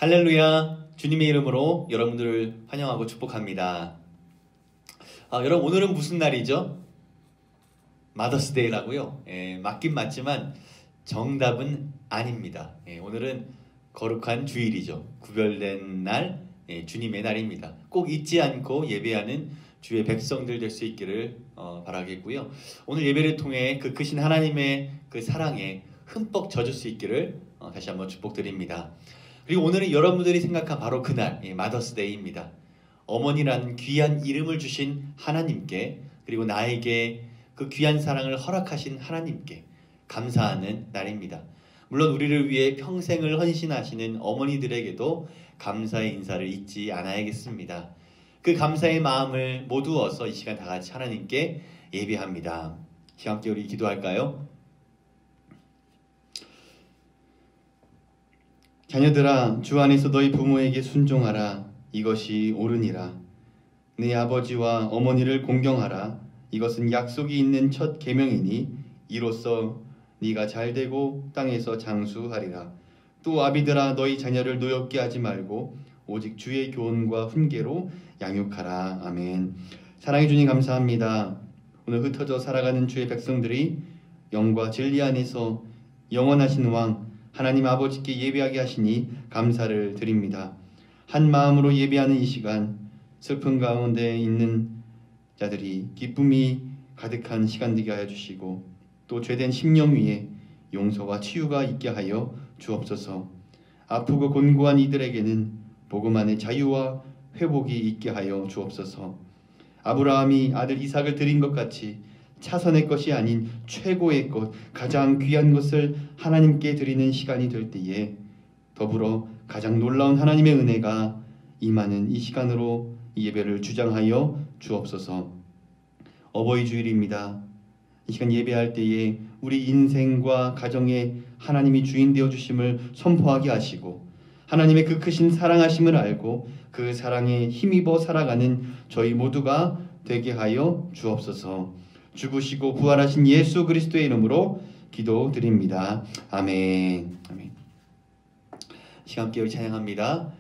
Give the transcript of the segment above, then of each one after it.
할렐루야, 주님의 이름으로 여러분들을 환영하고 축복합니다. 여러분, 오늘은 무슨 날이죠? 마더스데이라고요. 맞긴 맞지만 정답은 아닙니다. 오늘은 거룩한 주일이죠. 구별된 날, 주님의 날입니다. 꼭 잊지 않고 예배하는 주의 백성들 될 수 있기를 바라겠고요. 오늘 예배를 통해 그 크신 하나님의 그 사랑에 흠뻑 젖을 수 있기를 다시 한번 축복드립니다. 그리고 오늘은 여러분들이 생각한 바로 그날, 마더스데이입니다. 어머니라는 귀한 이름을 주신 하나님께, 그리고 나에게 그 귀한 사랑을 허락하신 하나님께 감사하는 날입니다. 물론 우리를 위해 평생을 헌신하시는 어머니들에게도 감사의 인사를 잊지 않아야겠습니다. 그 감사의 마음을 모두어서 이 시간 다 같이 하나님께 예배합니다. 함께 우리 기도할까요? 자녀들아, 주 안에서 너희 부모에게 순종하라. 이것이 옳으니라. 네 아버지와 어머니를 공경하라. 이것은 약속이 있는 첫 계명이니 이로써 네가 잘되고 땅에서 장수하리라. 또 아비들아, 너희 자녀를 노엽게 하지 말고 오직 주의 교훈과 훈계로 양육하라. 아멘. 사랑해 주님 감사합니다. 오늘 흩어져 살아가는 주의 백성들이 영과 진리 안에서 영원하신 왕 하나님 아버지께 예배하게 하시니 감사를 드립니다. 한 마음으로 예배하는 이 시간, 슬픔 가운데 있는 자들이 기쁨이 가득한 시간 되게 하여 주시고, 또 죄된 심령 위에 용서와 치유가 있게 하여 주옵소서. 아프고 곤고한 이들에게는 복음 안에 자유와 회복이 있게 하여 주옵소서. 아브라함이 아들 이삭을 드린 것 같이 차선의 것이 아닌 최고의 것, 가장 귀한 것을 하나님께 드리는 시간이 될 때에 더불어 가장 놀라운 하나님의 은혜가 임하는 이 시간으로 이 예배를 주장하여 주옵소서. 어버이 주일입니다. 이 시간 예배할 때에 우리 인생과 가정에 하나님이 주인 되어 주심을 선포하게 하시고, 하나님의 그 크신 사랑하심을 알고 그 사랑에 힘입어 살아가는 저희 모두가 되게 하여 주옵소서. 죽으시고 부활하신 예수 그리스도의 이름으로 기도드립니다. 아멘. 아멘. 시간 함께 찬양합니다.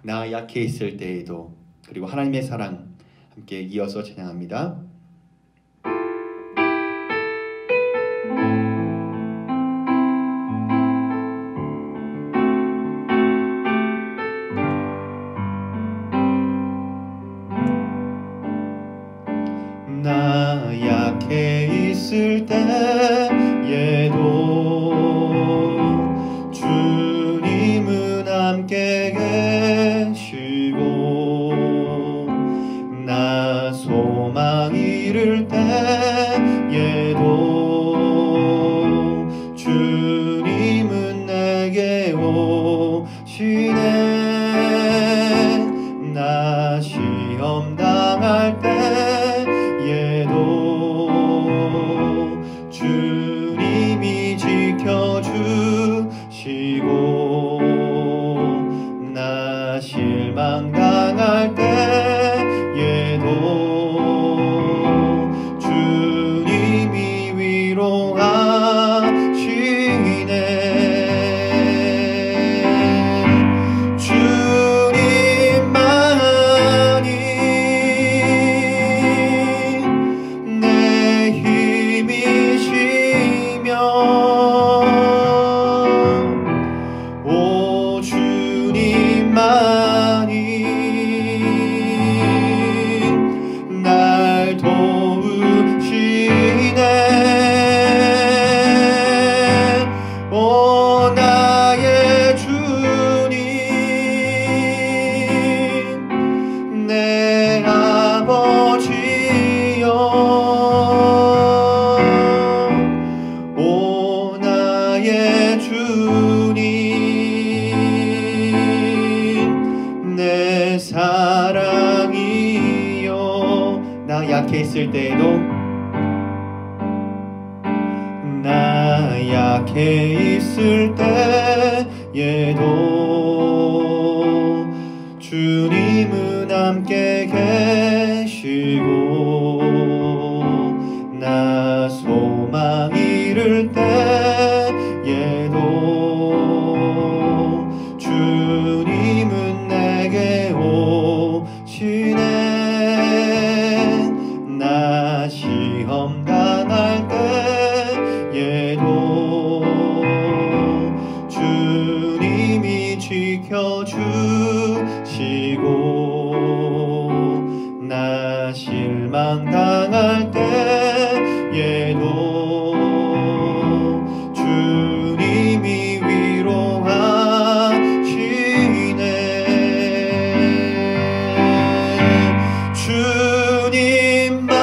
나 약해 있을 때에도, 그리고 하나님의 사랑 함께 이어서 찬양합니다. 나 약해 있을 때에도 주님은 함께 계시고, 나 소망 잃을 때에도 주님은 내게 오시네. 나 시험 당할 때에도 주님이 지켜주시고, 나 실망당할 때에도 주님이 위로하시네. 주님만이 내 힘이시며, 오 주님만이 날 도우시네. 오 나의 주님, 내 아버지여, 오 나의 주님, 내 사랑이여. 나 약해 있을 때에도, 나 약해 있을 때에도 주님은 함께 계시고, 나 소망 잃을 때에도 주 지켜주시고 나 실망당할 때에도 주님이 위로하시네. 주님만이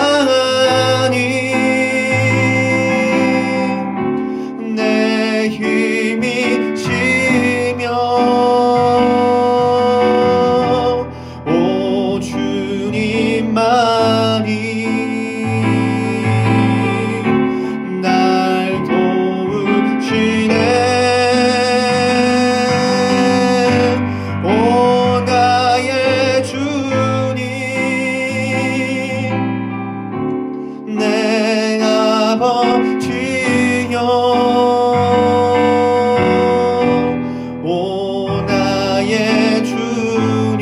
내 힘이시며 오 주님만이 날 도우시네. 오 나의 주님 내 아버지여 오 나의 주님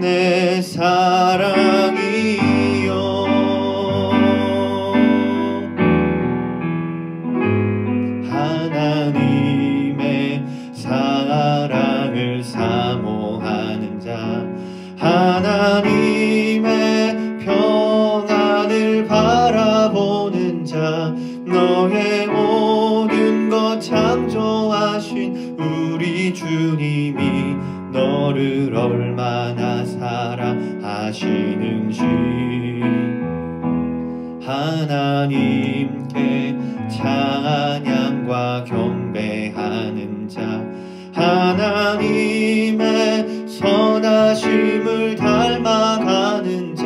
내 사랑이여 하나님의 사랑을 사모하는 자 하나님의 평안을 바라보는 자 너의 모든 것 창조하신 우리 주님이 너를 얼마나 사랑하시는지 하나님께 찬양과 경배하는 자 하나님의 선하심을 닮아가는 자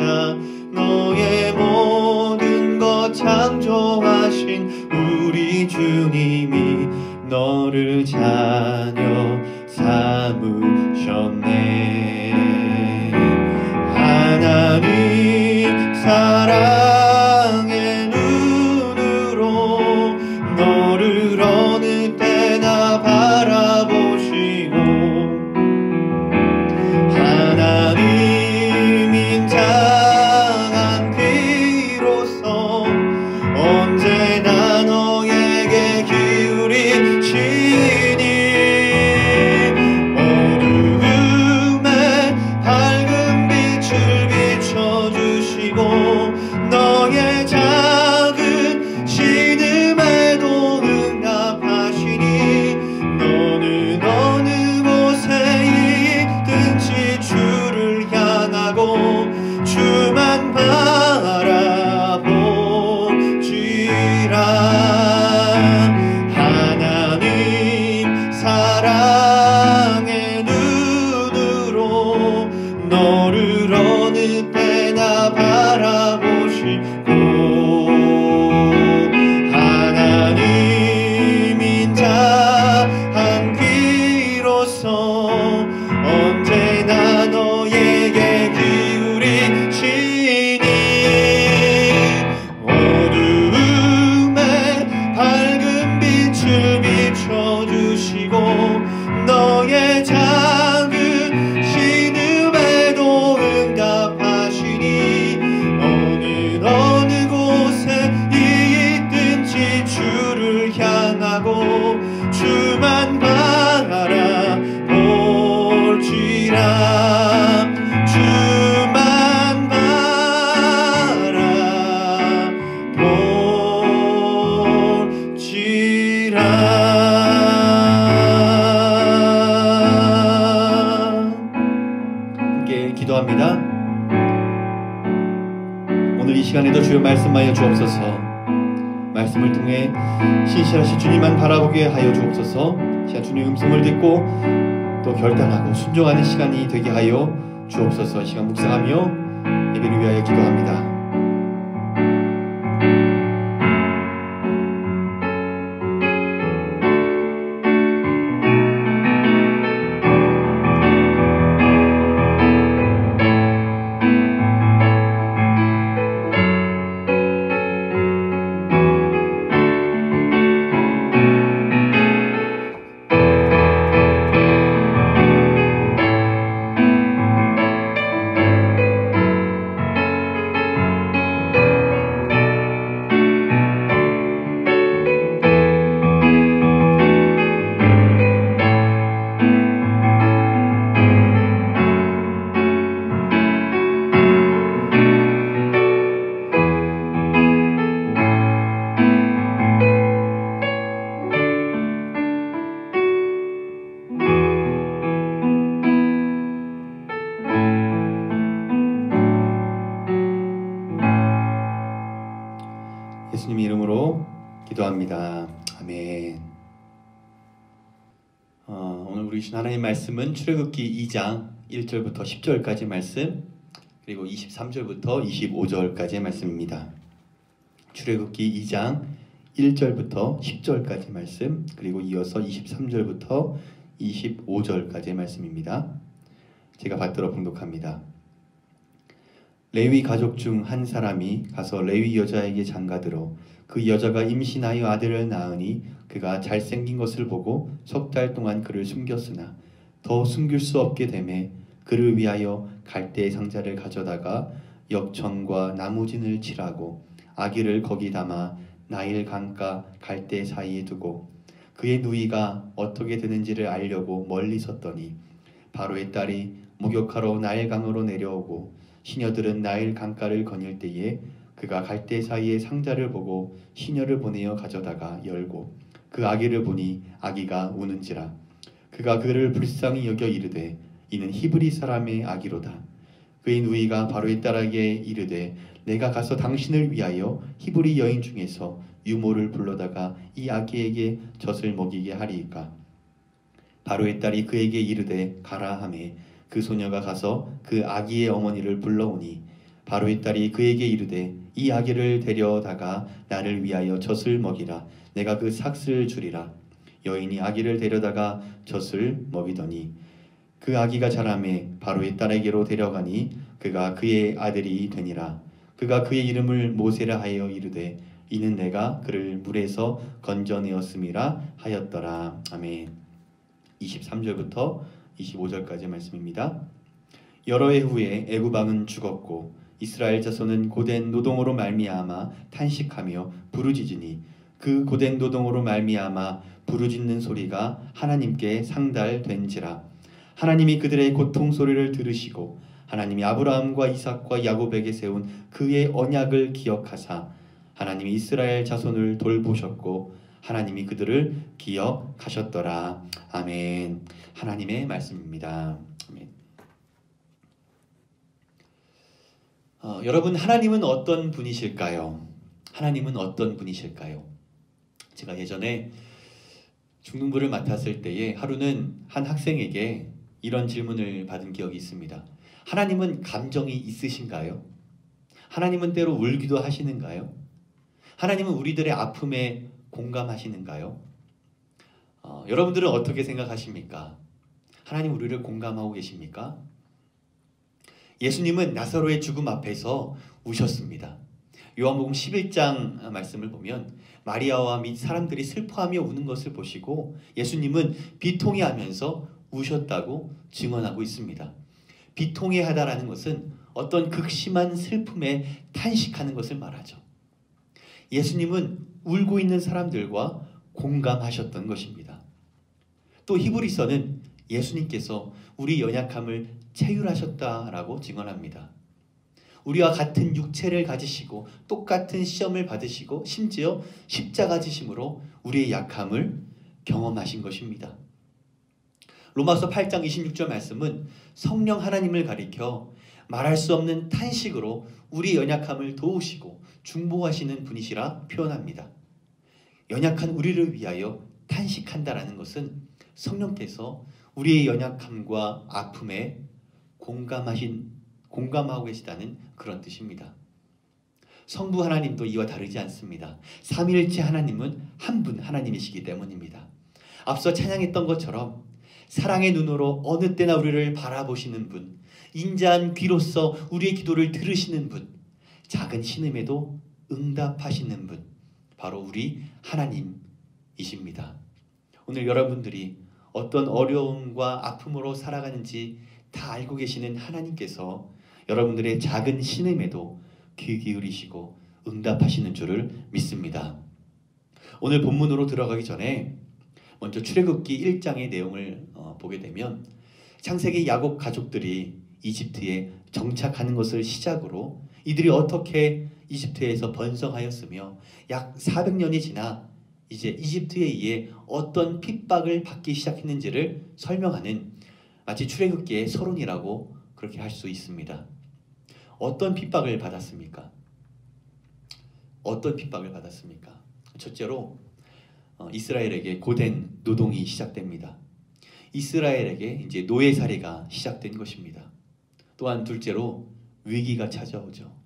너의 모든 것 창조하신 우리 주님이 너를 자녀 삼으셨네. 하나님 사랑의 눈으로 너를 어느 때나 바라보시고 하나님 인자한 비로소 언제나 너에게 기울이시니 어두움에 밝은 빛을 비춰주시고 너의 작은 신음에도 응답하시니 너는 어느 곳에 있든지 주를 향하고 주만 바라보지라. 하나님 사랑의 눈으로 너를 어느 때나 바라보시고 하나님 인자한 비로소 언제나 너에게 기울이시니 어두움에 밝은 빛을 비춰주시고 너의 작은 신음에도 응답하시니 어느 곳에 있든지 주를 향하고 주만 바라볼지라. 주만 바라볼지라. 함께 기도합니다. 오늘 이 시간에도 주여 말씀하여 주옵소서. 말씀을 통해 신실하신 주님만 바라보게 하여 주옵소서. 시간 주님의 음성을 듣고 또 결단하고 순종하는 시간이 되게 하여 주옵소서. 시간 묵상하며 예배를 위하여 기도합니다. 기도합니다. 아멘. 오늘 우리 주신 하나님 말씀은 출애굽기 2장 1절부터 10절까지 말씀, 그리고 23절부터 25절까지의 말씀입니다. 출애굽기 2장 1절부터 10절까지 말씀, 그리고 이어서 23절부터 25절까지의 말씀입니다. 제가 받들어 봉독합니다. 레위 가족 중 한 사람이 가서 레위 여자에게 장가들어 그 여자가 임신하여 아들을 낳으니 그가 잘생긴 것을 보고 3달 동안 그를 숨겼으나 더 숨길 수 없게 되매 그를 위하여 갈대의 상자를 가져다가 역청과 나무진을 칠하고 아기를 거기 담아 나일 강가 갈대 사이에 두고 그의 누이가 어떻게 되는지를 알려고 멀리 섰더니 바로의 딸이 목욕하러 나일 강으로 내려오고 시녀들은 나일 강가를 거닐 때에 그가 갈대 사이에 상자를 보고 시녀를 보내어 가져다가 열고 그 아기를 보니 아기가 우는지라 그가 그를 불쌍히 여겨 이르되 이는 히브리 사람의 아기로다. 그의 누이가 바로의 딸에게 이르되 내가 가서 당신을 위하여 히브리 여인 중에서 유모를 불러다가 이 아기에게 젖을 먹이게 하리이까. 바로의 딸이 그에게 이르되 가라 하매 그 소녀가 가서 그 아기의 어머니를 불러오니 바로의 딸이 그에게 이르되 이 아기를 데려다가 나를 위하여 젖을 먹이라. 내가 그 삭슬 주리라. 여인이 아기를 데려다가 젖을 먹이더니 그 아기가 자라매 바로의 딸에게로 데려가니 그가 그의 아들이 되니라. 그가 그의 이름을 모세라 하여 이르되 이는 내가 그를 물에서 건져내었음이라 하였더라. 아멘. 23절부터 25절까지 말씀입니다. 여러 해 후에 애굽 왕은 죽었고 이스라엘 자손은 고된 노동으로 말미암아 탄식하며 부르짖으니 그 고된 노동으로 말미암아 부르짖는 소리가 하나님께 상달된지라. 하나님이 그들의 고통 소리를 들으시고 하나님이 아브라함과 이삭과 야곱에게 세운 그의 언약을 기억하사 하나님이 이스라엘 자손을 돌보셨고 하나님이 그들을 기억하셨더라. 아멘. 하나님의 말씀입니다. 아멘. 여러분, 하나님은 어떤 분이실까요? 하나님은 어떤 분이실까요? 제가 예전에 중등부를 맡았을 때에 하루는 한 학생에게 이런 질문을 받은 기억이 있습니다. 하나님은 감정이 있으신가요? 하나님은 때로 울기도 하시는가요? 하나님은 우리들의 아픔에 공감하시는가요? 여러분들은 어떻게 생각하십니까? 하나님 우리를 공감하고 계십니까? 예수님은 나사로의 죽음 앞에서 우셨습니다. 요한복음 11장 말씀을 보면 마리아와 및 사람들이 슬퍼하며 우는 것을 보시고 예수님은 비통해하면서 우셨다고 증언하고 있습니다. 비통해하다라는 것은 어떤 극심한 슬픔에 탄식하는 것을 말하죠. 예수님은 울고 있는 사람들과 공감하셨던 것입니다. 또 히브리서는 예수님께서 우리 연약함을 체휼하셨다라고 증언합니다. 우리와 같은 육체를 가지시고 똑같은 시험을 받으시고 심지어 십자가 지심으로 우리의 약함을 경험하신 것입니다. 로마서 8장 26절 말씀은 성령 하나님을 가리켜 말할 수 없는 탄식으로 우리 연약함을 도우시고 중보하시는 분이시라 표현합니다. 연약한 우리를 위하여 탄식한다라는 것은 성령께서 우리의 연약함과 아픔에 공감하고 계시다는 그런 뜻입니다. 성부 하나님도 이와 다르지 않습니다. 삼위일체 하나님은 한 분 하나님이시기 때문입니다. 앞서 찬양했던 것처럼 사랑의 눈으로 어느 때나 우리를 바라보시는 분, 인자한 귀로서 우리의 기도를 들으시는 분, 작은 신음에도 응답하시는 분, 바로 우리 하나님이십니다. 오늘 여러분들이 어떤 어려움과 아픔으로 살아가는지 다 알고 계시는 하나님께서 여러분들의 작은 신음에도 귀 기울이시고 응답하시는 줄을 믿습니다. 오늘 본문으로 들어가기 전에 먼저 출애굽기 1장의 내용을 보게 되면 창세기 야곱 가족들이 이집트에 정착하는 것을 시작으로 이들이 어떻게 이집트에서 번성하였으며 약 400년이 지나 이제 이집트에 의해 어떤 핍박을 받기 시작했는지를 설명하는 마치 출애굽기의 서론이라고 그렇게 할 수 있습니다. 어떤 핍박을 받았습니까? 어떤 핍박을 받았습니까? 첫째로 이스라엘에게 고된 노동이 시작됩니다. 이스라엘에게 이제 노예 살이가 시작된 것입니다. 또한 둘째로 위기가 찾아오죠.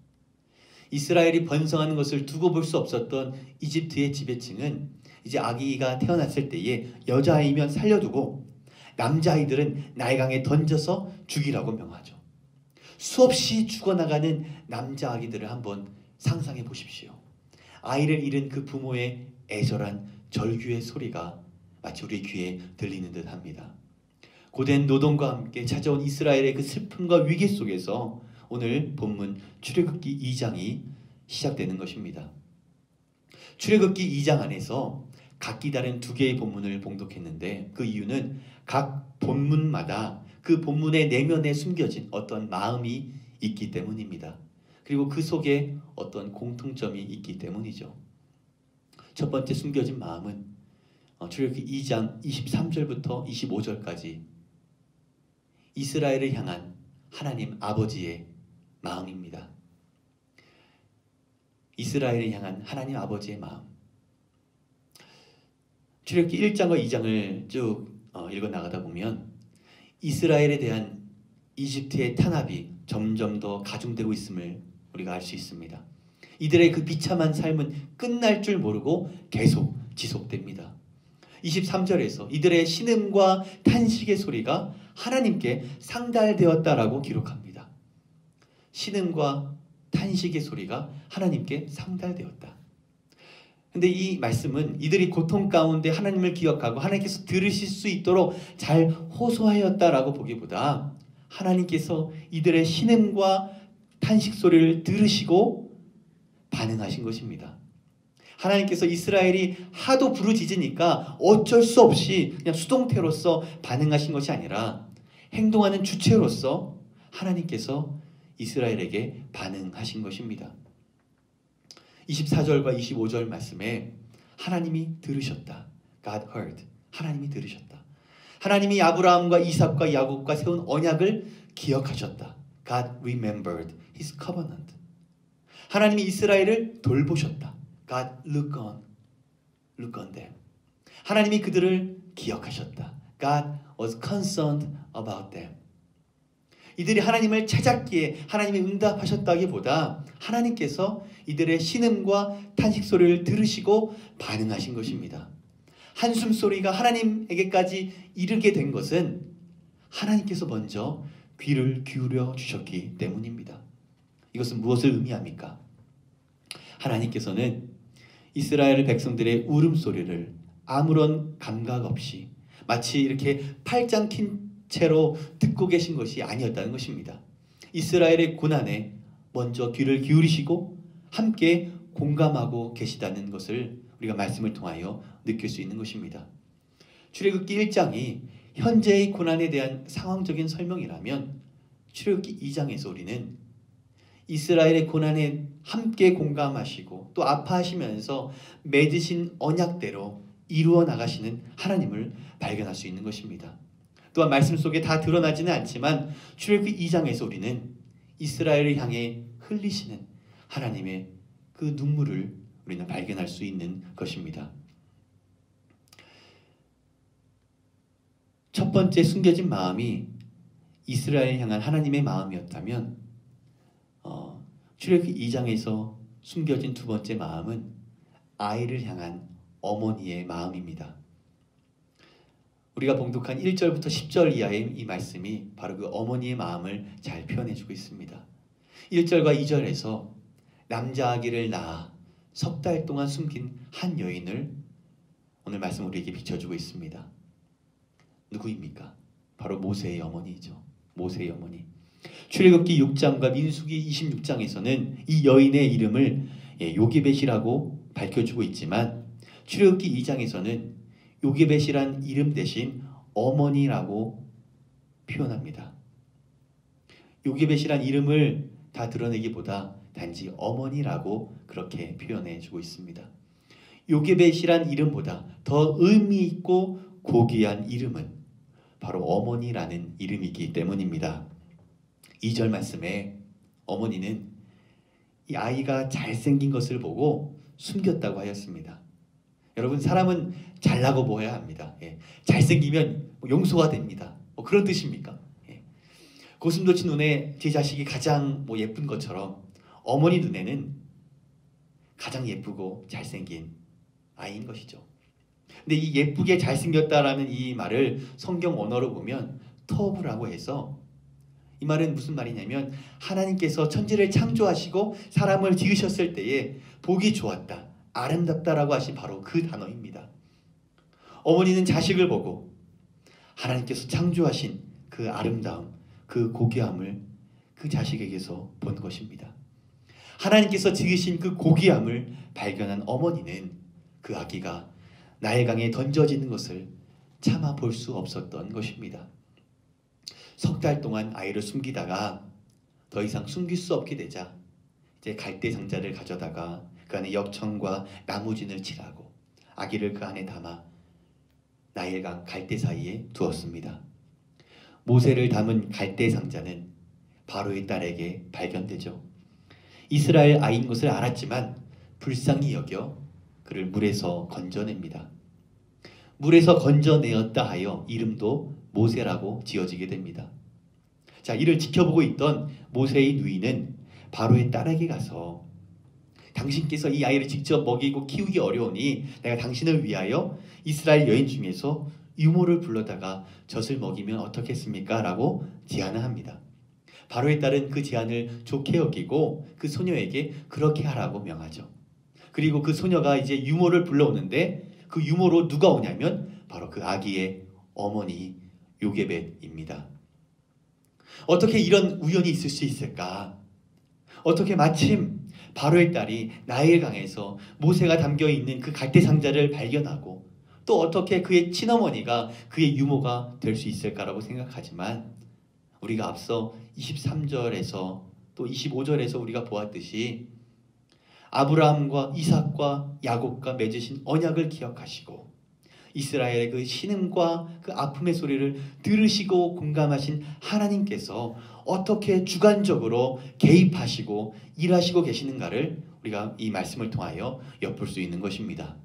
이스라엘이 번성하는 것을 두고 볼 수 없었던 이집트의 지배층은 이제 아기가 태어났을 때에 여자아이면 살려두고 남자아이들은 나일강에 던져서 죽이라고 명하죠. 수없이 죽어나가는 남자 아기들을 한번 상상해 보십시오. 아이를 잃은 그 부모의 애절한 절규의 소리가 마치 우리 귀에 들리는 듯 합니다. 고된 노동과 함께 찾아온 이스라엘의 그 슬픔과 위기 속에서 오늘 본문 출애굽기 2장이 시작되는 것입니다. 출애굽기 2장 안에서 각기 다른 두 개의 본문을 봉독했는데 그 이유는 각 본문마다 그 본문의 내면에 숨겨진 어떤 마음이 있기 때문입니다. 그리고 그 속에 어떤 공통점이 있기 때문이죠. 첫 번째 숨겨진 마음은 출애굽기 2장 23절부터 25절까지 이스라엘을 향한 하나님 아버지의 마음입니다. 이스라엘을 향한 하나님 아버지의 마음. 출애굽기 1장과 2장을 쭉 읽어 나가다 보면 이스라엘에 대한 이집트의 탄압이 점점 더 가중되고 있음을 우리가 알 수 있습니다. 이들의 그 비참한 삶은 끝날 줄 모르고 계속 지속됩니다. 23절에서 이들의 신음과 탄식의 소리가 하나님께 상달되었다라고 기록합니다. 신음과 탄식의 소리가 하나님께 상달되었다. 근데 이 말씀은 이들이 고통 가운데 하나님을 기억하고 하나님께서 들으실 수 있도록 잘 호소하였다라고 보기보다 하나님께서 이들의 신음과 탄식 소리를 들으시고 반응하신 것입니다. 하나님께서 이스라엘이 하도 부르짖으니까 어쩔 수 없이 그냥 수동태로서 반응하신 것이 아니라 행동하는 주체로서 하나님께서 이스라엘에게 반응하신 것입니다. 24절과 25절 말씀에 하나님이 들으셨다. God heard. 하나님이 들으셨다. 하나님이 아브라함과 이삭과 야곱과 세운 언약을 기억하셨다. God remembered his covenant. 하나님이 이스라엘을 돌보셨다. God look on them. 하나님이 그들을 기억하셨다. God was concerned about them. 이들이 하나님을 찾았기에 하나님이 응답하셨다기보다 하나님께서 이들의 신음과 탄식 소리를 들으시고 반응하신 것입니다. 한숨 소리가 하나님에게까지 이르게 된 것은 하나님께서 먼저 귀를 기울여 주셨기 때문입니다. 이것은 무엇을 의미합니까? 하나님께서는 이스라엘 백성들의 울음소리를 아무런 감각 없이 마치 이렇게 팔짱 낀 채로 듣고 계신 것이 아니었다는 것입니다. 이스라엘의 고난에 먼저 귀를 기울이시고 함께 공감하고 계시다는 것을 우리가 말씀을 통하여 느낄 수 있는 것입니다. 출애굽기 1장이 현재의 고난에 대한 상황적인 설명이라면 출애굽기 2장에서 우리는 이스라엘의 고난에 함께 공감하시고 또 아파하시면서 맺으신 언약대로 이루어 나가시는 하나님을 발견할 수 있는 것입니다. 또한 말씀 속에 다 드러나지는 않지만 출애굽기 2장에서 우리는 이스라엘을 향해 흘리시는 하나님의 그 눈물을 우리는 발견할 수 있는 것입니다. 첫 번째 숨겨진 마음이 이스라엘을 향한 하나님의 마음이었다면 출애굽기 2장에서 숨겨진 두 번째 마음은 아이를 향한 어머니의 마음입니다. 우리가 봉독한 1절부터 10절 이하의 이 말씀이 바로 그 어머니의 마음을 잘 표현해주고 있습니다. 1절과 2절에서 남자 아기를 낳아 석 달 동안 숨긴 한 여인을 오늘 말씀 우리에게 비춰주고 있습니다. 누구입니까? 바로 모세의 어머니이죠. 모세의 어머니. 출애굽기 6장과 민수기 26장에서는 이 여인의 이름을 요게벳이라고 밝혀주고 있지만 출애굽기 2장에서는 요게벳이란 이름 대신 어머니라고 표현합니다. 요게벳이란 이름을 다 드러내기보다 단지 어머니라고 그렇게 표현해주고 있습니다. 요게벳이란 이름보다 더 의미 있고 고귀한 이름은 바로 어머니라는 이름이기 때문입니다. 2절 말씀에 어머니는 이 아이가 잘생긴 것을 보고 숨겼다고 하였습니다. 여러분, 사람은 잘나고 보여야 합니다. 예. 잘생기면 용서가 됩니다. 그런 뜻입니까? 예. 고슴도치 눈에 제 자식이 가장 예쁜 것처럼 어머니 눈에는 가장 예쁘고 잘생긴 아이인 것이죠. 근데 이 예쁘게 잘생겼다라는 이 말을 성경 언어로 보면 터브라고 해서, 이 말은 무슨 말이냐면 하나님께서 천지를 창조하시고 사람을 지으셨을 때에 보기 좋았다, 아름답다라고 하신 바로 그 단어입니다. 어머니는 자식을 보고 하나님께서 창조하신 그 아름다움, 그 고귀함을 그 자식에게서 본 것입니다. 하나님께서 지으신 그 고귀함을 발견한 어머니는 그 아기가 나일강에 던져지는 것을 참아 볼 수 없었던 것입니다. 석 달 동안 아이를 숨기다가 더 이상 숨길 수 없게 되자 이제 갈대 상자를 가져다가 그 안에 엽청과 나무진을 칠하고 아기를 그 안에 담아 나일강 갈대 사이에 두었습니다. 모세를 담은 갈대 상자는 바로의 딸에게 발견되죠. 이스라엘 아이인 것을 알았지만 불쌍히 여겨 그를 물에서 건져냅니다. 물에서 건져내었다 하여 이름도 모세라고 지어지게 됩니다. 자, 이를 지켜보고 있던 모세의 누이는 바로의 딸에게 가서 당신께서 이 아이를 직접 먹이고 키우기 어려우니 내가 당신을 위하여 이스라엘 여인 중에서 유모를 불러다가 젖을 먹이면 어떻겠습니까? 라고 제안을 합니다. 바로의 딸은 그 제안을 좋게 여기고 그 소녀에게 그렇게 하라고 명하죠. 그리고 그 소녀가 이제 유모를 불러오는데 그 유모로 누가 오냐면 바로 그 아기의 어머니 요게벳입니다. 어떻게 이런 우연이 있을 수 있을까? 어떻게 마침 바로의 딸이 나일강에서 모세가 담겨있는 그 갈대 상자를 발견하고 또 어떻게 그의 친어머니가 그의 유모가 될 수 있을까라고 생각하지만, 우리가 앞서 23절에서 또 25절에서 우리가 보았듯이 아브라함과 이삭과 야곱과 맺으신 언약을 기억하시고 이스라엘의 그 신음과 그 아픔의 소리를 들으시고 공감하신 하나님께서 어떻게 주관적으로 개입하시고 일하시고 계시는가를 우리가 이 말씀을 통하여 엿볼 수 있는 것입니다.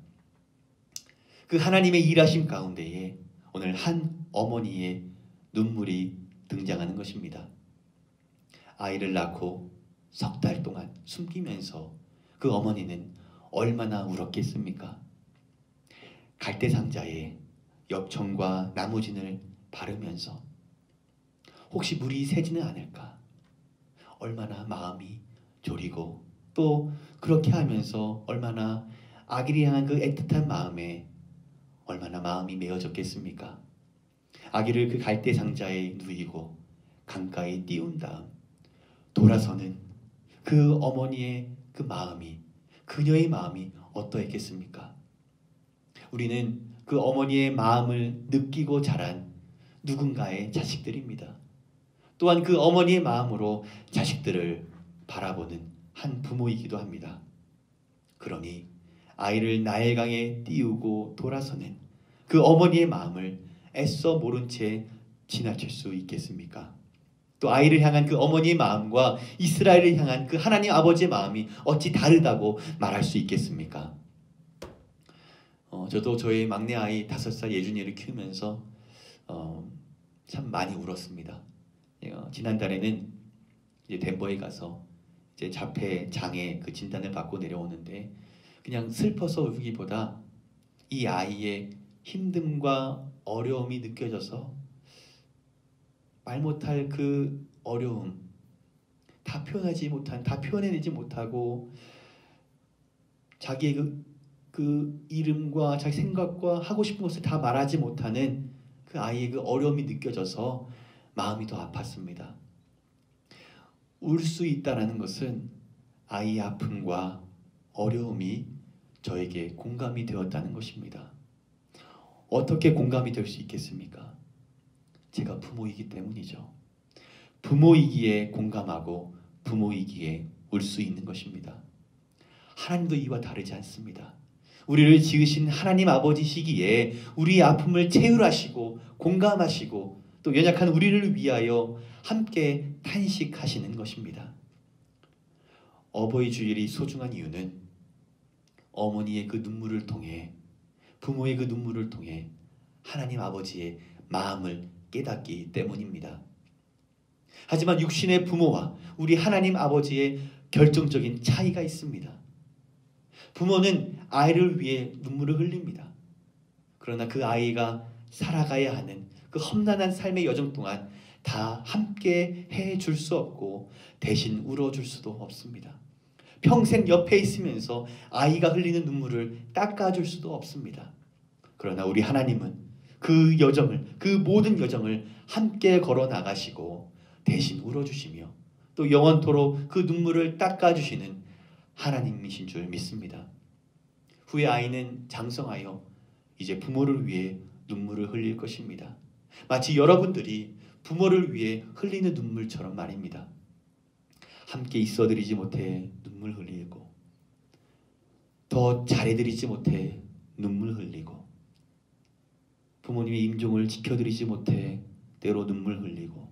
그 하나님의 일하심 가운데에 오늘 한 어머니의 눈물이 등장하는 것입니다. 아이를 낳고 석 달 동안 숨기면서 그 어머니는 얼마나 울었겠습니까? 갈대 상자에 엽청과 나무진을 바르면서 혹시 물이 새지는 않을까? 얼마나 마음이 졸이고 또 그렇게 하면서 얼마나 아기를 향한 그 애틋한 마음에 얼마나 마음이 메어졌겠습니까? 아기를 그 갈대 상자에 누이고 강가에 띄운 다음 돌아서는 그 어머니의 그 마음이, 그녀의 마음이 어떠했겠습니까? 우리는 그 어머니의 마음을 느끼고 자란 누군가의 자식들입니다. 또한 그 어머니의 마음으로 자식들을 바라보는 한 부모이기도 합니다. 그러니 아이를 나일강에 띄우고 돌아서는 그 어머니의 마음을 애써 모른 채 지나칠 수 있겠습니까? 또 아이를 향한 그 어머니의 마음과 이스라엘을 향한 그 하나님 아버지의 마음이 어찌 다르다고 말할 수 있겠습니까? 저도 저희 막내 아이 5살 예준이를 키우면서 참 많이 울었습니다. 지난달에는 이제 덴버에 가서 이제 자폐 장애 그 진단을 받고 내려오는데 그냥 슬퍼서 울기보다 이 아이의 힘듦과 어려움이 느껴져서 말 못할 그 어려움, 다 표현해내지 못하고 자기의 그 이름과 자기 생각과 하고 싶은 것을 다 말하지 못하는 그 아이의 그 어려움이 느껴져서 마음이 더 아팠습니다. 울 수 있다는 것은 아이의 아픔과 어려움이 저에게 공감이 되었다는 것입니다. 어떻게 공감이 될 수 있겠습니까? 제가 부모이기 때문이죠. 부모이기에 공감하고 부모이기에 울 수 있는 것입니다. 하나님도 이와 다르지 않습니다. 우리를 지으신 하나님 아버지시기에 우리의 아픔을 체휼하시고 공감하시고 또 연약한 우리를 위하여 함께 탄식하시는 것입니다. 어버이 주일이 소중한 이유는 어머니의 그 눈물을 통해 부모의 그 눈물을 통해 하나님 아버지의 마음을 깨닫기 때문입니다. 하지만 육신의 부모와 우리 하나님 아버지의 결정적인 차이가 있습니다. 부모는 아이를 위해 눈물을 흘립니다. 그러나 그 아이가 살아가야 하는 그 험난한 삶의 여정 동안 다 함께 해줄 수 없고 대신 울어줄 수도 없습니다. 평생 옆에 있으면서 아이가 흘리는 눈물을 닦아줄 수도 없습니다. 그러나 우리 하나님은 그 여정을, 그 모든 여정을 함께 걸어 나가시고 대신 울어주시며 또 영원토록 그 눈물을 닦아주시는 하나님이신 줄 믿습니다. 후에 아이는 장성하여 이제 부모를 위해 눈물을 흘릴 것입니다. 마치 여러분들이 부모를 위해 흘리는 눈물처럼 말입니다. 함께 있어드리지 못해 눈물 흘리고 더 잘해드리지 못해 눈물 흘리고 부모님의 임종을 지켜드리지 못해 때로 눈물 흘리고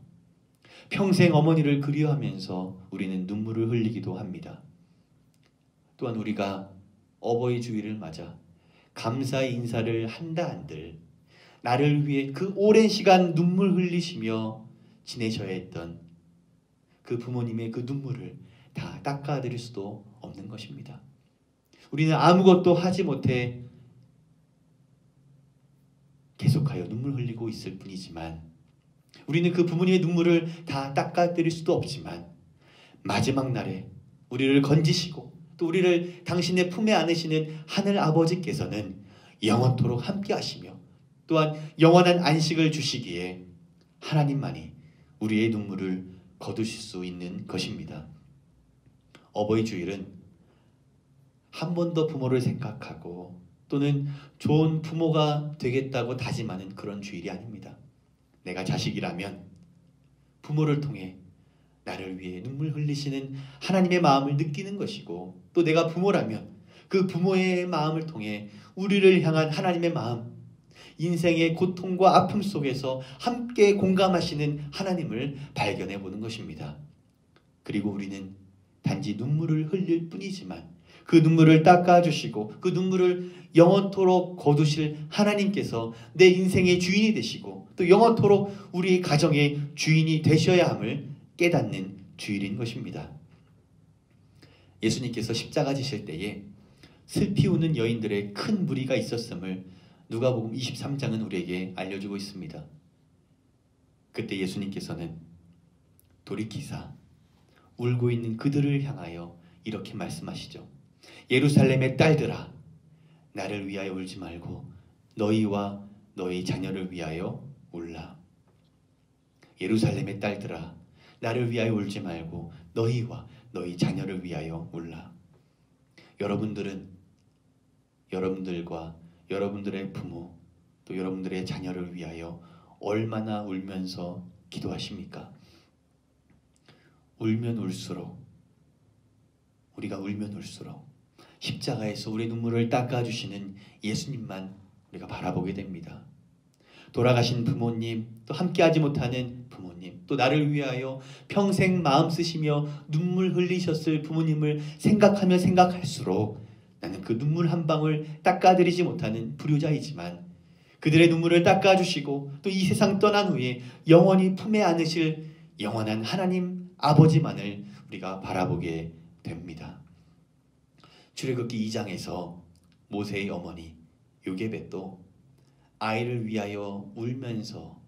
평생 어머니를 그리워하면서 우리는 눈물을 흘리기도 합니다. 또한 우리가 어버이 주일을 맞아 감사의 인사를 한다 한들 나를 위해 그 오랜 시간 눈물 흘리시며 지내셔야 했던 그 부모님의 그 눈물을 다 닦아드릴 수도 없는 것입니다. 우리는 아무것도 하지 못해 계속하여 눈물 흘리고 있을 뿐이지만 우리는 그 부모님의 눈물을 다 닦아드릴 수도 없지만 마지막 날에 우리를 건지시고 또 우리를 당신의 품에 안으시는 하늘 아버지께서는 영원토록 함께 하시며 또한 영원한 안식을 주시기에 하나님만이 우리의 눈물을 거두실 수 있는 것입니다. 어버이 주일은 한 번 더 부모를 생각하고 또는 좋은 부모가 되겠다고 다짐하는 그런 주일이 아닙니다. 내가 자식이라면 부모를 통해 나를 위해 눈물 흘리시는 하나님의 마음을 느끼는 것이고 또 내가 부모라면 그 부모의 마음을 통해 우리를 향한 하나님의 마음, 인생의 고통과 아픔 속에서 함께 공감하시는 하나님을 발견해 보는 것입니다. 그리고 우리는 단지 눈물을 흘릴 뿐이지만 그 눈물을 닦아주시고 그 눈물을 영원토록 거두실 하나님께서 내 인생의 주인이 되시고 또 영원토록 우리 가정의 주인이 되셔야 함을 깨닫는 주일인 것입니다. 예수님께서 십자가 지실 때에 슬피 우는 여인들의 큰 무리가 있었음을 누가복음 23장은 우리에게 알려주고 있습니다. 그때 예수님께서는 돌이키사 울고 있는 그들을 향하여 이렇게 말씀하시죠. 예루살렘의 딸들아, 나를 위하여 울지 말고 너희와 너희 자녀를 위하여 울라. 예루살렘의 딸들아, 나를 위하여 울지 말고 너희와 너희 자녀를 위하여 울라. 여러분들은 여러분들과 여러분들의 부모 또 여러분들의 자녀를 위하여 얼마나 울면서 기도하십니까? 울면 울수록 우리가 울면 울수록 십자가에서 우리의 눈물을 닦아주시는 예수님만 우리가 바라보게 됩니다. 돌아가신 부모님, 또 함께하지 못하는 부모님, 또 나를 위하여 평생 마음 쓰시며 눈물 흘리셨을 부모님을 생각하면 생각할수록 나는 그 눈물 한 방울 닦아드리지 못하는 불효자이지만 그들의 눈물을 닦아주시고 또 이 세상 떠난 후에 영원히 품에 안으실 영원한 하나님 아버지만을 우리가 바라보게 됩니다. 출애굽기 2장에서 모세의 어머니 요게벳도 아이를 위하여 울면서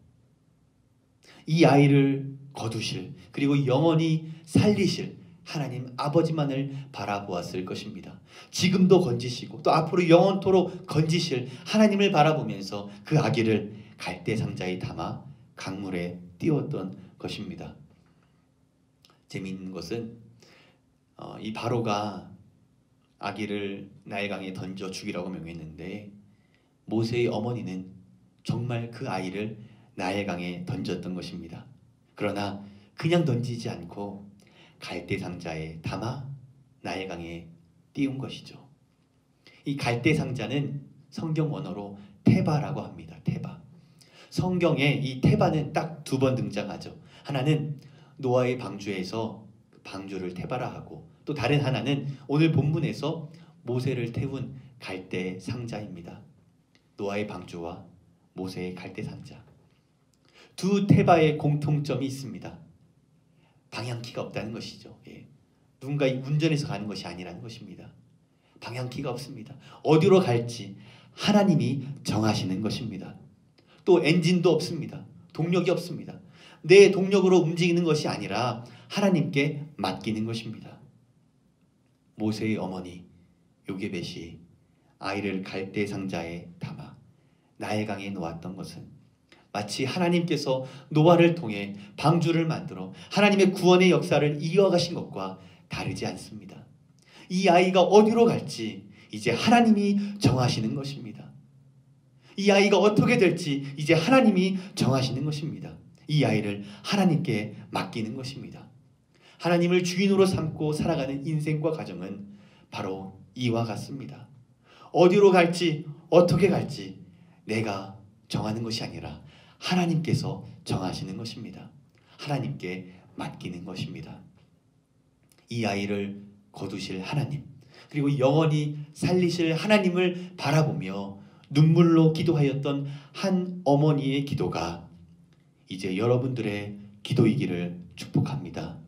이 아이를 거두실 그리고 영원히 살리실 하나님 아버지만을 바라보았을 것입니다. 지금도 건지시고 또 앞으로 영원토록 건지실 하나님을 바라보면서 그 아기를 갈대 상자에 담아 강물에 띄웠던 것입니다. 재미있는 것은 이 바로가 아기를 나일강에 던져 죽이라고 명했는데 모세의 어머니는 정말 그 아이를 나일강에 던졌던 것입니다. 그러나 그냥 던지지 않고 갈대 상자에 담아 나일강에 띄운 것이죠. 이 갈대 상자는 성경 원어로 테바라고 합니다. 테바. 성경에 이 테바는 딱 두 번 등장하죠. 하나는 노아의 방주에서 방주를 테바라 하고 또 다른 하나는 오늘 본문에서 모세를 태운 갈대 상자입니다. 노아의 방주와 모세의 갈대 상자. 두 테바의 공통점이 있습니다. 방향키가 없다는 것이죠. 누군가 운전해서 가는 것이 아니라는 것입니다. 방향키가 없습니다. 어디로 갈지 하나님이 정하시는 것입니다. 또 엔진도 없습니다. 동력이 없습니다. 내 동력으로 움직이는 것이 아니라 하나님께 맡기는 것입니다. 모세의 어머니 요게벳이 아이를 갈대 상자에 담아 나일강에 놓았던 것은 마치 하나님께서 노아를 통해 방주를 만들어 하나님의 구원의 역사를 이어가신 것과 다르지 않습니다. 이 아이가 어디로 갈지 이제 하나님이 정하시는 것입니다. 이 아이가 어떻게 될지 이제 하나님이 정하시는 것입니다. 이 아이를 하나님께 맡기는 것입니다. 하나님을 주인으로 삼고 살아가는 인생과 가정은 바로 이와 같습니다. 어디로 갈지 어떻게 갈지 내가 정하는 것이 아니라 하나님께서 정하시는 것입니다. 하나님께 맡기는 것입니다. 이 아이를 거두실 하나님, 그리고 영원히 살리실 하나님을 바라보며 눈물로 기도하였던 한 어머니의 기도가 이제 여러분들의 기도이기를 축복합니다.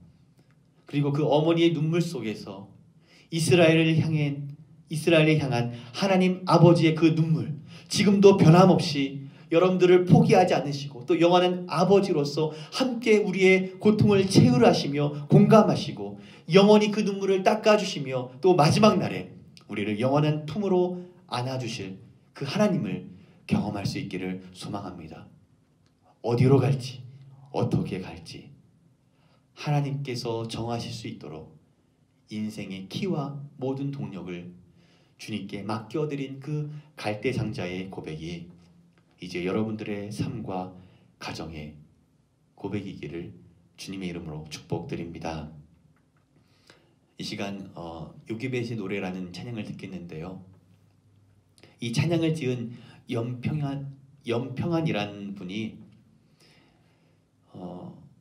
그리고 그 어머니의 눈물 속에서 이스라엘을 향한 하나님 아버지의 그 눈물, 지금도 변함없이 여러분들을 포기하지 않으시고 또 영원한 아버지로서 함께 우리의 고통을 채우려 하시며 공감하시고 영원히 그 눈물을 닦아주시며 또 마지막 날에 우리를 영원한 품으로 안아주실 그 하나님을 경험할 수 있기를 소망합니다. 어디로 갈지 어떻게 갈지 하나님께서 정하실 수 있도록 인생의 키와 모든 동력을 주님께 맡겨드린 그 갈대 상자의 고백이 이제 여러분들의 삶과 가정의 고백이기를 주님의 이름으로 축복드립니다. 이 시간 요게벳의 노래라는 찬양을 듣겠는데요. 이 찬양을 지은 염평안이라는 분이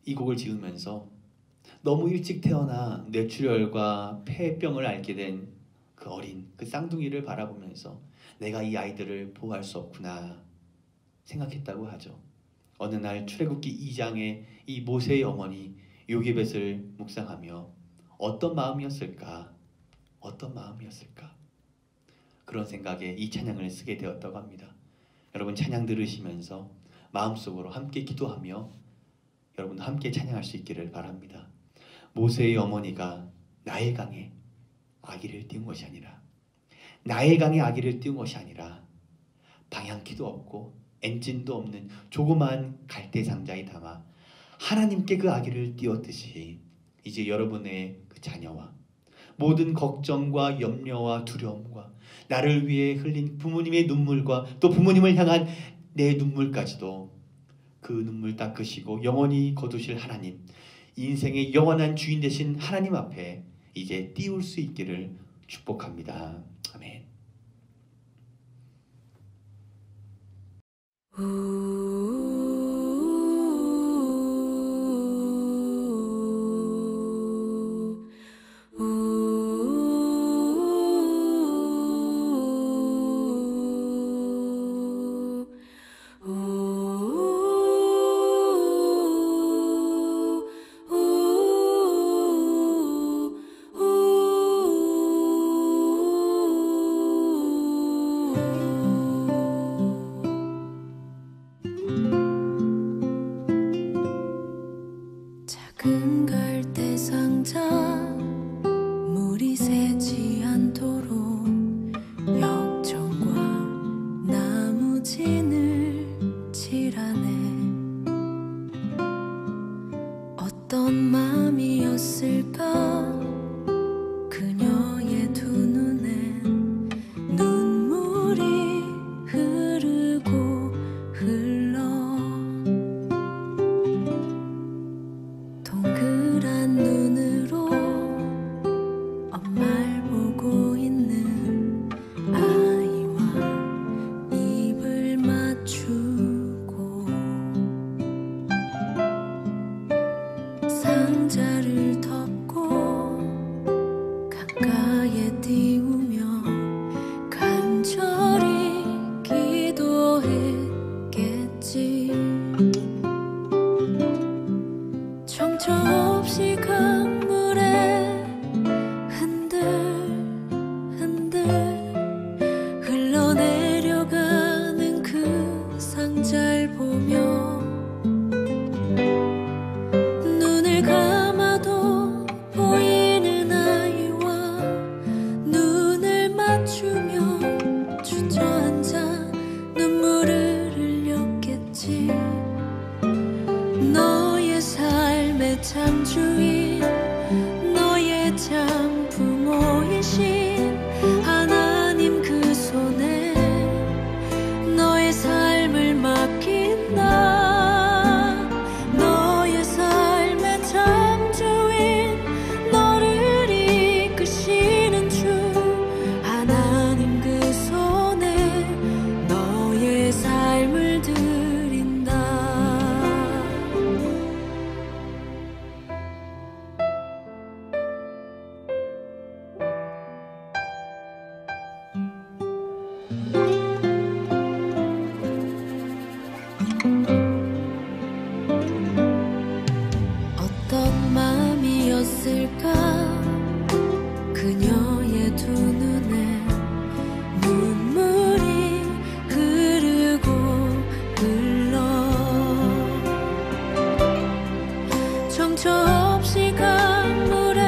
이 곡을 지으면서 너무 일찍 태어나 뇌출혈과 폐병을 앓게 된 그 어린 그 쌍둥이를 바라보면서 내가 이 아이들을 보호할 수 없구나 생각했다고 하죠. 어느 날 출애굽기 2장의 이 모세의 어머니 요게벳을 묵상하며 어떤 마음이었을까? 그런 생각에 이 찬양을 쓰게 되었다고 합니다. 여러분 찬양 들으시면서 마음속으로 함께 기도하며 여러분도 함께 찬양할 수 있기를 바랍니다. 모세의 어머니가 나일강에 아기를 띄운 것이 아니라 방향키도 없고 엔진도 없는 조그마한 갈대 상자에 담아 하나님께 그 아기를 띄웠듯이 이제 여러분의 그 자녀와 모든 걱정과 염려와 두려움과 나를 위해 흘린 부모님의 눈물과 또 부모님을 향한 내 눈물까지도 그 눈물 닦으시고 영원히 거두실 하나님, 인생의 영원한 주인 되신 하나님 앞에 이제 띄울 수 있기를 축복합니다. 아멘. 작은 갈대 상자 물이 새지 않도록 역청과 나무진을 칠하네. 어떤 마음이었을까 그녀의 두 눈엔 눈물이 흐르고 흘러 동그란 눈으로 엄마를 보고 있는 아이와 입을 맞추고 상자를 덮고 가까이에 띄우며 간절히 기도 맡긴다. 너의 삶의 창조인 너를 이끄시는 주 하나님 그 손에 너의 삶을 드린다. 어떤 마음이었을까 그녀의 두 눈에 눈물이 흐르고 흘러 정처 없이 강물에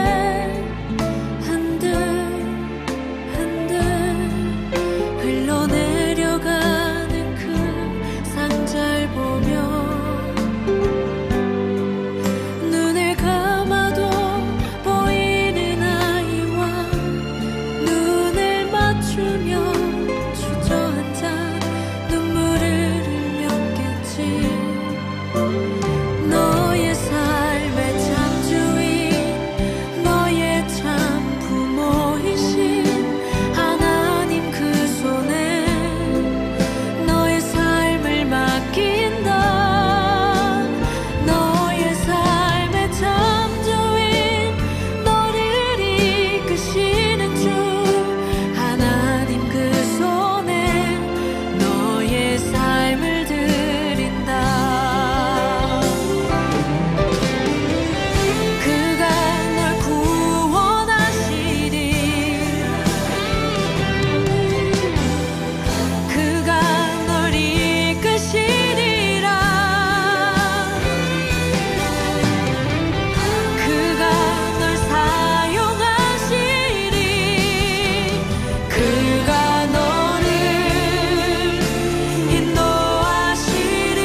흔들흔들 흘러내려가는 그 상자를 보며 눈을 감아도 보이는 아이와 눈을 맞추며 주저앉아 눈물을 흘렸겠지. 너의 삶의 창조인 너의 참 부모이신 하나님 그 손에 너의 삶을 맡긴다. 너의 삶의 창조인 너를 이끄시는 주 하나님 그 손에 너의 삶을 드린다. 그가 널 구원하시리. 그가 널 이끄시리라. 그가 널 사용하시리. 그가 너를 인도하시리.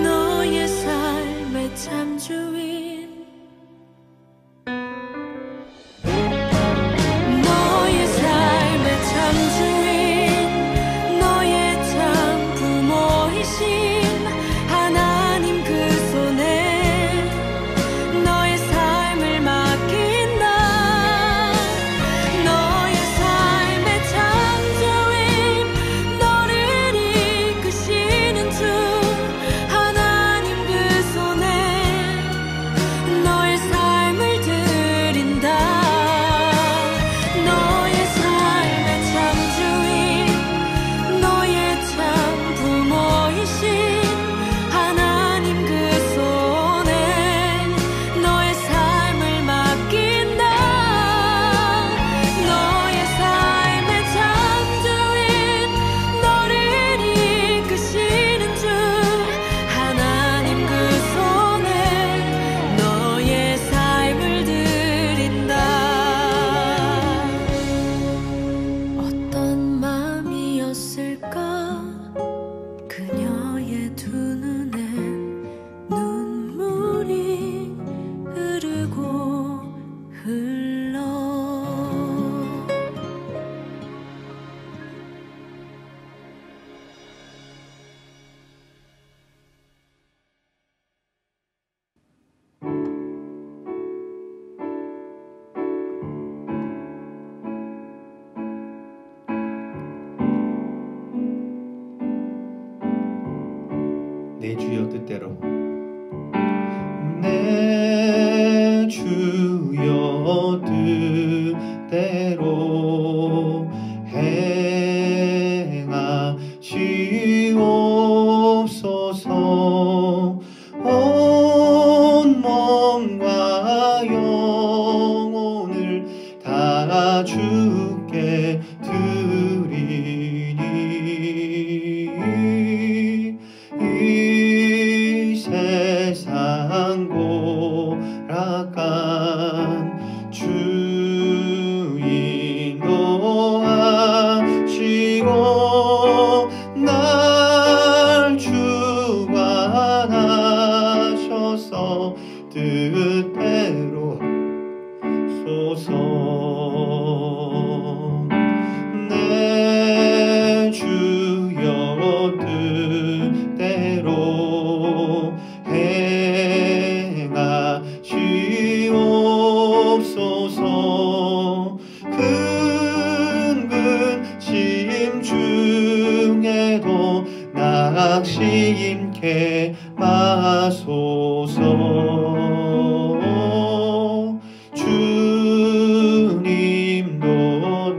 너의 삶의 창조인 너의 삶의 창조인 너의 참 부모이신 하나님 그 손에 너의 삶을 맡긴다. 너의 삶의 창조인 너를 이끄시는 주 하나님 그 손에 너의 삶을 드린다. 너의 삶의 창조인 너의 참 부모이신 하나님 그 손에 너의 삶을 맡긴다. 너의 삶의 창조인 너를 이끄시는 주 하나님 그 손에 너의 삶을 드린다. 어떤 마음이었을까 그녀의 두 눈엔 눈물이 흐르고 흘러 내 주여 뜻대로 내 주여 뜻대로 행하시옵소서. 온 몸과 영혼을 다 주께 드리니 이 세상 고락한 주 인도하시고 날 주관하셔서 뜻대로 소서. 주게 마소서. 주님도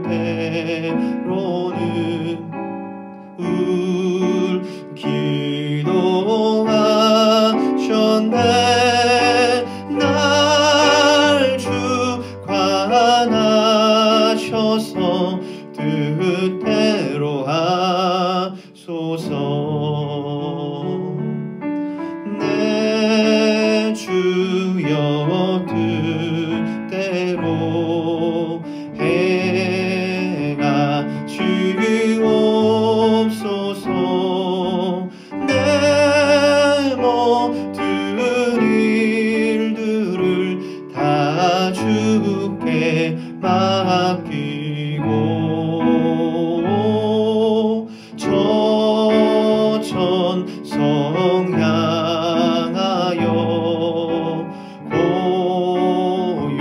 때로는 기도하셨네. 날 주관하셔서 뜻대로 하소서. 내 주여 뜻대로 행하시옵소서. 내 모든 일들을 다 주께 맡기고 저천성 향하여 고요히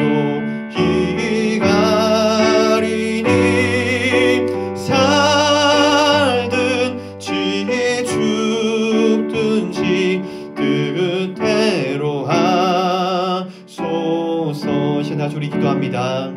가리니 살든지 죽든지 뜻대로 하소서. 이제 다시 우리 기도합니다.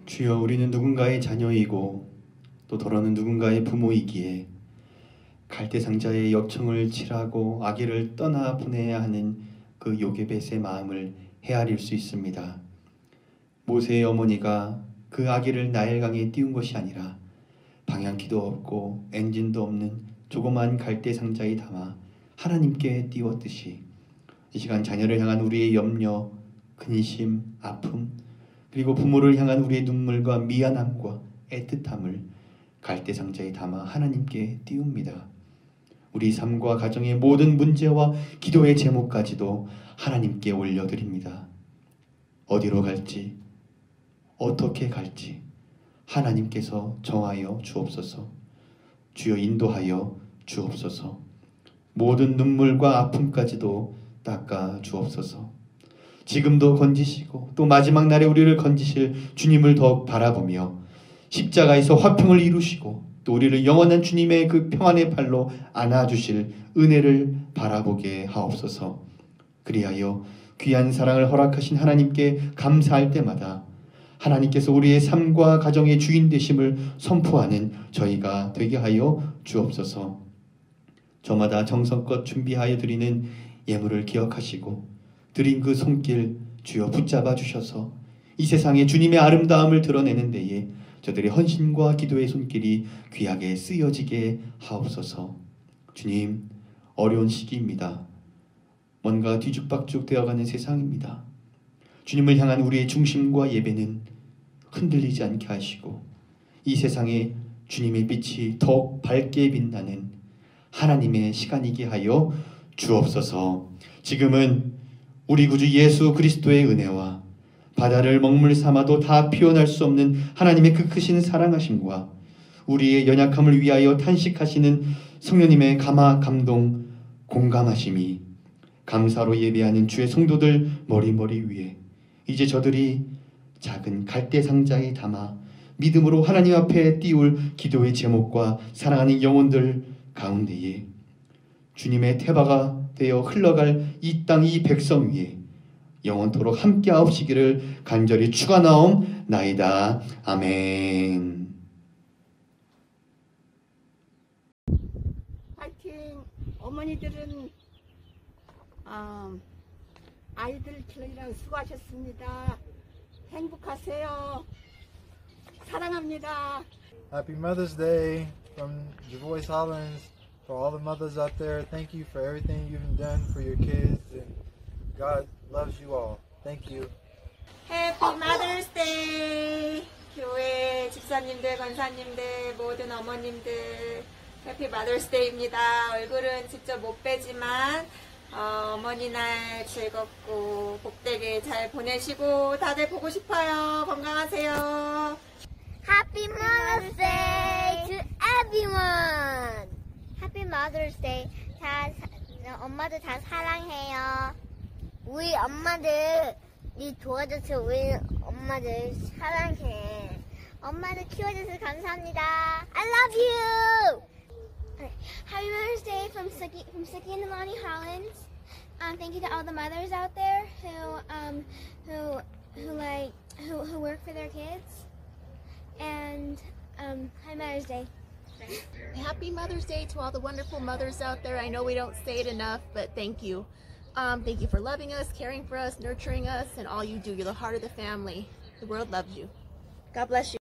주여, 우리는 누군가의 자녀이고 또 더러는 누군가의 부모이기에 갈대상자의 역청을 칠하고 아기를 떠나 보내야 하는 그 요게벳의 마음을 헤아릴 수 있습니다. 모세의 어머니가 그 아기를 나일강에 띄운 것이 아니라 방향키도 없고 엔진도 없는 조그만 갈대상자에 담아 하나님께 띄웠듯이 이 시간 자녀를 향한 우리의 염려, 근심, 아픔, 그리고 부모를 향한 우리의 눈물과 미안함과 애틋함을 갈대상자에 담아 하나님께 띄웁니다. 우리 삶과 가정의 모든 문제와 기도의 제목까지도 하나님께 올려드립니다. 어디로 갈지, 어떻게 갈지 하나님께서 정하여 주옵소서. 주여, 인도하여 주옵소서. 모든 눈물과 아픔까지도 닦아 주옵소서. 지금도 건지시고 또 마지막 날에 우리를 건지실 주님을 더욱 바라보며 십자가에서 화평을 이루시고 또 우리를 영원한 주님의 그 평안의 팔로 안아주실 은혜를 바라보게 하옵소서. 그리하여 귀한 사랑을 허락하신 하나님께 감사할 때마다 하나님께서 우리의 삶과 가정의 주인 되심을 선포하는 저희가 되게 하여 주옵소서. 저마다 정성껏 준비하여 드리는 예물을 기억하시고 드린 그 손길 주여 붙잡아 주셔서 이 세상에 주님의 아름다움을 드러내는 데에 저들의 헌신과 기도의 손길이 귀하게 쓰여지게 하옵소서. 주님, 어려운 시기입니다. 뭔가 뒤죽박죽 되어가는 세상입니다. 주님을 향한 우리의 중심과 예배는 흔들리지 않게 하시고 이 세상에 주님의 빛이 더욱 밝게 빛나는 하나님의 시간이게 하여 주옵소서. 지금은 우리 구주 예수 그리스도의 은혜와 바다를 먹물 삼아도 다 표현할 수 없는 하나님의 그 크신 사랑하심과 우리의 연약함을 위하여 탄식하시는 성령님의 감화 감동 공감하심이 감사로 예배하는 주의 성도들 머리머리 위에 이제 저들이 작은 갈대 상자에 담아 믿음으로 하나님 앞에 띄울 기도의 제목과 사랑하는 영혼들 가운데에 주님의 태바가 되어 흘러갈 이 땅 이 백성 위에 영원토록 함께하옵시기를 간절히 축원하옵나이다. 아멘. 파이팅! 어머니들은 아이들 키우느라 수고하셨습니다. 행복하세요. 사랑합니다. Happy Mother's Day from The Voice Hollands. For all the mothers out there, thank you for everything you've done for your kids, and God loves you all. Thank you. 해피 마더스데이. 교회 집사님들, 권사님들, 모든 어머님들 해피 마더스데이입니다. 얼굴은 직접 못 뵈지만 어머니 날 즐겁고 복되게 잘 보내시고 다들 보고 싶어요. 건강하세요. Happy Mother's Day to everyone. Happy Mother's Day. 엄마들 다 사랑해요. 우리 엄마들이 도와줘서 우리 엄마들 사랑해. 엄마들 키워줘서 감사합니다. I love you. Happy Mother's Day from Suki and Imani Hollins. Thank you to all the mothers out there who work for their kids. And Happy Mother's Day. Happy Mother's Day to all the wonderful mothers out there. I know we don't say it enough, but thank you. Thank you for loving us, caring for us, nurturing us, and all you do. You're the heart of the family. The world loves you. God bless you.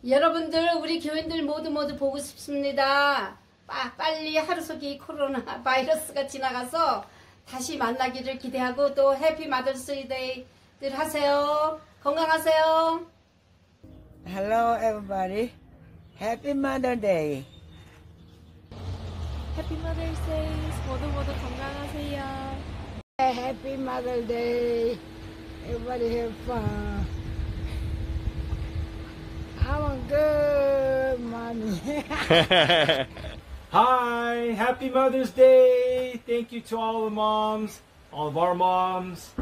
여러분들, 우리 교인들 모두 보고 싶습니다. 빨리 하루속히 코로나 바이러스가 지나가서 다시 만나기를 기대하고 또 해피 마더스데이들 하세요. 건강하세요. Hello everybody. Happy Mother's Day. Happy Mother's Day. 모두 건강하세요. Happy Mother's Day. Everybody have fun. I want good money. Hi, happy Mother's Day. Thank you to all the moms, all of our moms,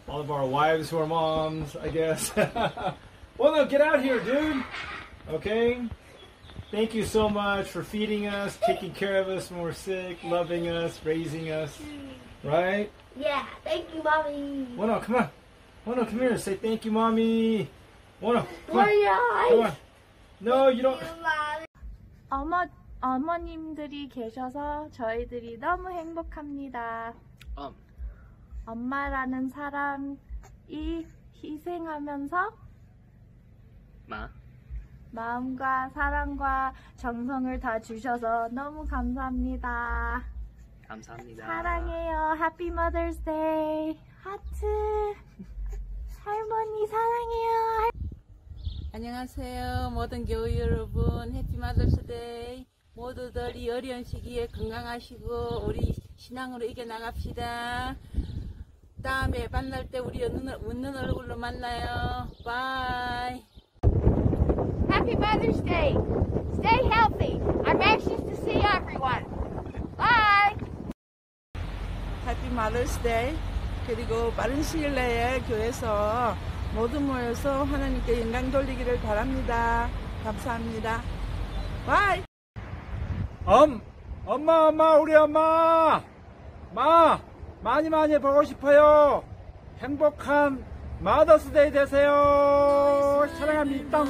all of our wives who are moms, I guess. Well, no, get out here, dude. Okay? Thank you so much for feeding us, taking care of us when we're sick, loving us, raising us. Right? Yeah, thank you, Mommy. Wano, come on. Wano, come here. Say thank you, Mommy. Wano, come on. Why? Come on. No, you don't. 어머님들이 계셔서 저희들이 너무 행복합니다. 엄마라는 사람이 희생하면서 마음과 사랑과 정성을 다 주셔서 너무 감사합니다. 감사합니다. 사랑해요. Happy Mother's Day. 하트. 할머니 사랑해요. 안녕하세요. 모든 교회 여러분. 해피 마더스데이. 모두들 이 어려운 시기에 건강하시고 우리 신앙으로 이겨나갑시다. 다음에 만날 때 우리 웃는 얼굴로 만나요. 바이. Happy Mother's Day. Stay healthy. I'm anxious to see everyone. Bye. Happy Mother's Day. 그리고 빠른 시일 내에 교회에서 모두 모여서 하나님께 영광 돌리기를 바랍니다. 감사합니다. 바이. 엄마, 우리 엄마. 많이 보고 싶어요. 행복한 마더스데이 되세요. 사랑합니다.